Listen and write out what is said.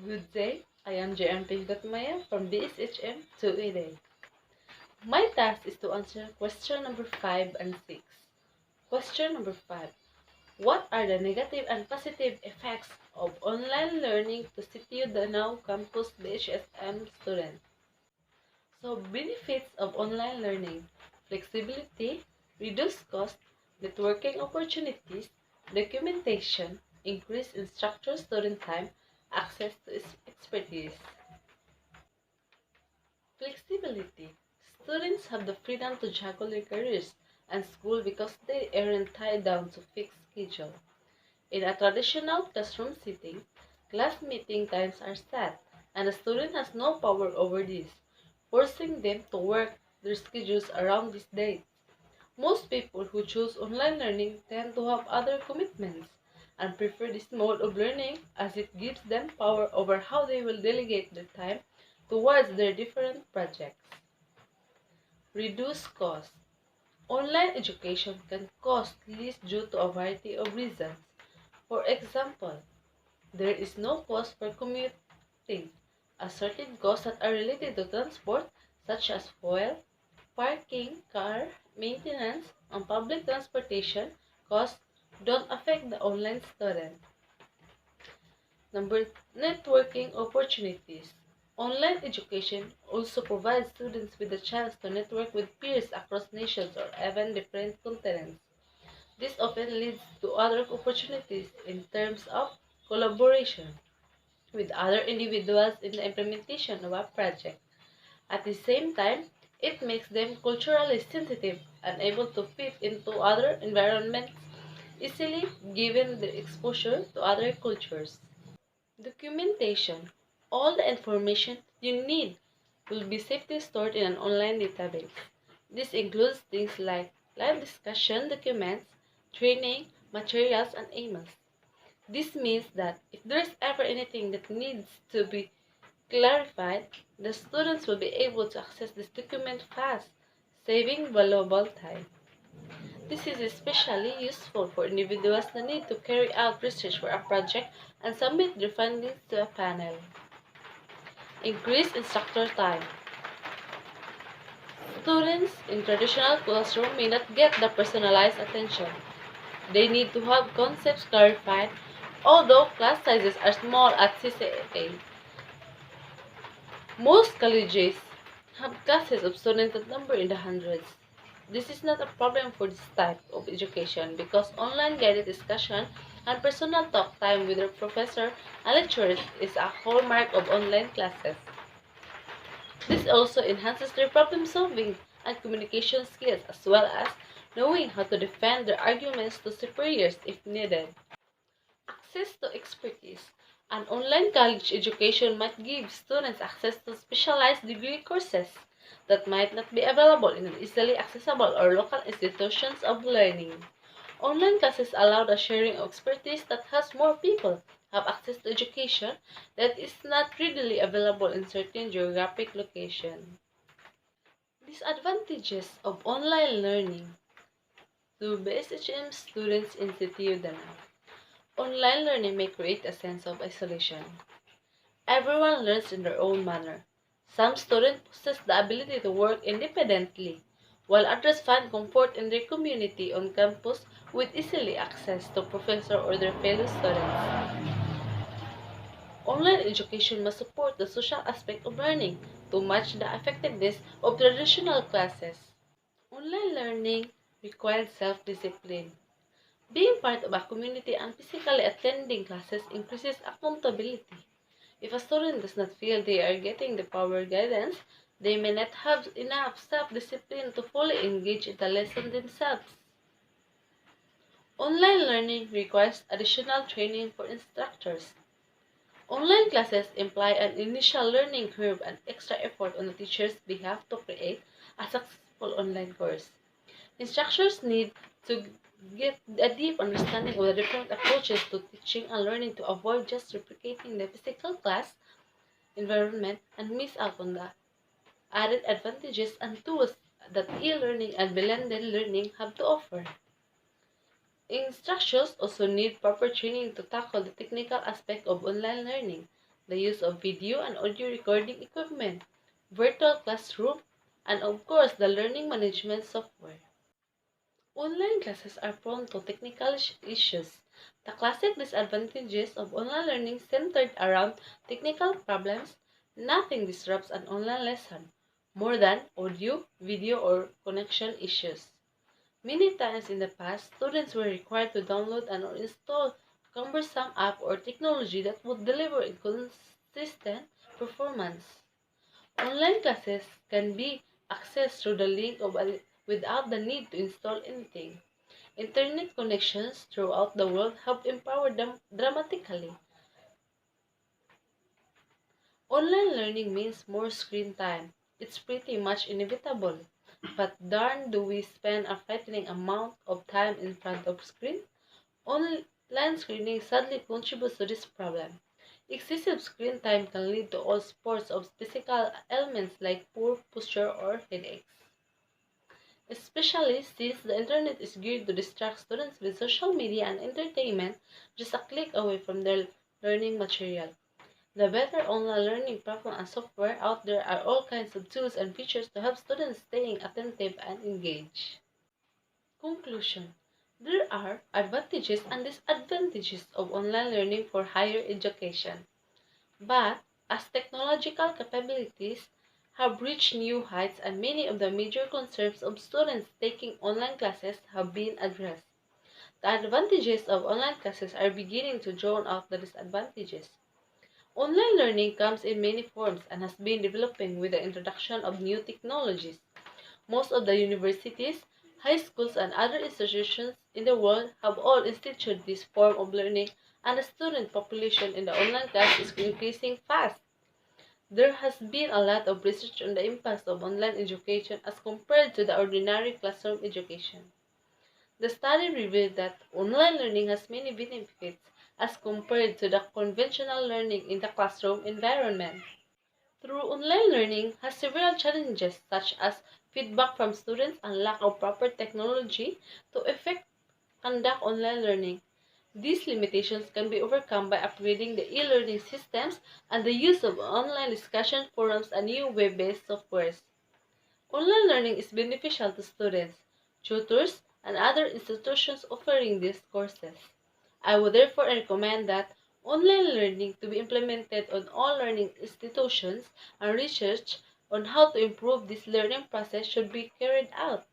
Good day, I am Jey-Ann from BSHM 2A. My task is to answer question number 5 and 6. Question number 5. What are the negative and positive effects of online learning to CTU Danao Campus BHSM students? So, benefits of online learning: flexibility, reduced cost, networking opportunities, documentation, increased instructor-student time, access to expertise. Flexibility. Students have the freedom to juggle their careers and school because they aren't tied down to fixed schedule. In a traditional classroom setting, class meeting times are set, and the student has no power over this, forcing them to work their schedules around these dates. Most people who choose online learning tend to have other commitments and prefer this mode of learning as it gives them power over how they will delegate their time towards their different projects. Reduce cost. Online education can cost less due to a variety of reasons. For example, there is no cost for commuting, as certain costs that are related to transport, such as fuel, parking, car, maintenance, and public transportation costs don't affect the online student. Number networking opportunities. Online education also provides students with a chance to network with peers across nations or even different continents. This often leads to other opportunities in terms of collaboration with other individuals in the implementation of a project. At the same time, it makes them culturally sensitive and able to fit into other environments easily given their exposure to other cultures. Documentation. All the information you need will be safely stored in an online database. This includes things like live discussion documents, training, materials, and emails. This means that if there is ever anything that needs to be clarified, the students will be able to access this document fast, saving valuable time. This is especially useful for individuals that need to carry out research for a project and submit their findings to a panel. Increase instructor time. Students in traditional classroom may not get the personalized attention. They need to have concepts clarified, although class sizes are small at CCA. Most colleges have classes of students that number in the hundreds. This is not a problem for this type of education because online guided discussion and personal talk time with your professor and lecturers is a hallmark of online classes. This also enhances their problem solving and communication skills as well as knowing how to defend their arguments to superiors if needed. Access to expertise. An online college education might give students access to specialized degree courses that might not be available in an easily accessible or local institutions of learning. Online classes allow the sharing of expertise that has more people have access to education that is not readily available in certain geographic locations. Disadvantages of online learning to BSHM students in CTU Danang. Online learning may create a sense of isolation. Everyone learns in their own manner. Some students possess the ability to work independently, while others find comfort in their community on campus with easily access to professor or their fellow students. Online education must support the social aspect of learning to match the effectiveness of traditional classes. Online learning requires self-discipline. Being part of a community and physically attending classes increases accountability. If a student does not feel they are getting the proper guidance, they may not have enough self-discipline to fully engage in the lesson themselves. Online learning requires additional training for instructors. Online classes imply an initial learning curve and extra effort on the teacher's behalf to create a successful online course. Instructors need to get a deep understanding of the different approaches to teaching and learning to avoid just replicating the physical class environment and miss out on the added advantages and tools that e-learning and blended learning have to offer. Instructors also need proper training to tackle the technical aspect of online learning, the use of video and audio recording equipment, virtual classroom, and of course the learning management software. Online classes are prone to technical issues. The classic disadvantages of online learning centered around technical problems. Nothing disrupts an online lesson more than audio, video, or connection issues. Many times in the past, students were required to download and or install cumbersome app or technology that would deliver inconsistent performance. Online classes can be accessed through the link without the need to install anything. Internet connections throughout the world have empowered them dramatically. Online learning means more screen time. It's pretty much inevitable. But darn do we spend a frightening amount of time in front of screen? Online screening sadly contributes to this problem. Excessive screen time can lead to all sorts of physical ailments like poor posture or headaches. Especially since the internet is geared to distract students with social media and entertainment just a click away from their learning material. The better online learning platform and software out there are all kinds of tools and features to help students staying attentive and engaged. Conclusion. There are advantages and disadvantages of online learning for higher education. But as technological capabilities have reached new heights and many of the major concerns of students taking online classes have been addressed, the advantages of online classes are beginning to drown out the disadvantages. Online learning comes in many forms and has been developing with the introduction of new technologies. Most of the universities, high schools, and other institutions in the world have all instituted this form of learning, and the student population in the online class is increasing fast. There has been a lot of research on the impacts of online education as compared to the ordinary classroom education. The study revealed that online learning has many benefits as compared to the conventional learning in the classroom environment. Through online learning has several challenges such as feedback from students and lack of proper technology to effect conduct online learning. These limitations can be overcome by upgrading the e-learning systems and the use of online discussion forums and new web-based softwares. Online learning is beneficial to students, tutors, and other institutions offering these courses. I would therefore recommend that online learning to be implemented on all learning institutions and research on how to improve this learning process should be carried out.